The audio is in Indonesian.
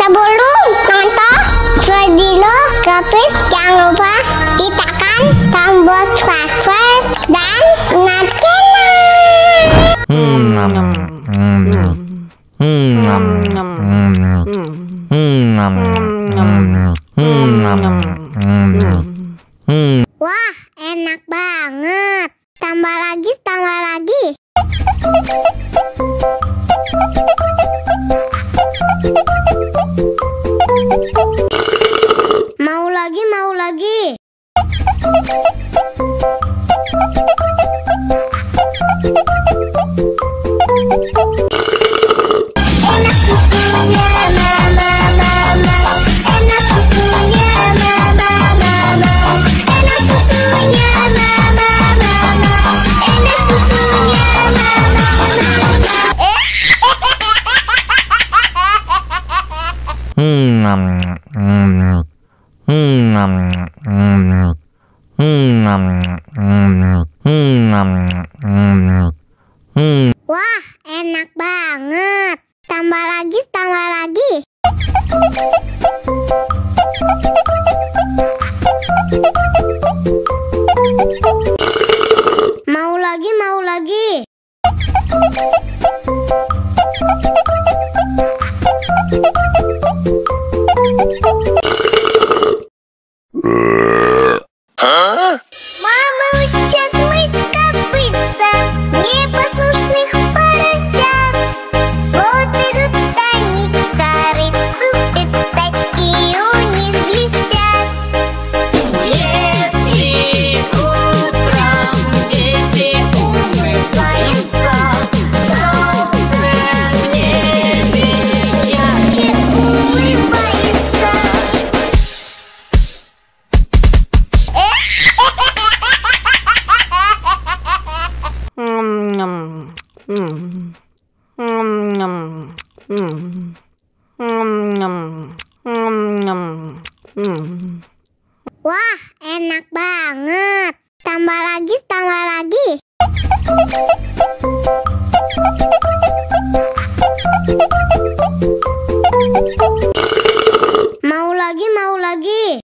Sebelum nonton video Gapit, jangan lupa tekan tombol subscribe dan nyalakan. Wah, enak banget. Tambah lagi, tambah lagi. Mau lagi, mau lagi. Enak susunya, mama, mama. Enak susunya, mama, mama. Enak susunya, mama, mama. Enak susunya, mama, Wah, enak banget. Tambah lagi, tambah lagi. Mau lagi, mau lagi. Мама учат мыть копытца непослушных поросят. Вот идут они к корыцу, пятачки у них блестят. Если утром дети умываются, солнце в небе ярче улыбается. Wah, enak banget. Tambah lagi, tambah lagi. Mau lagi, mau lagi.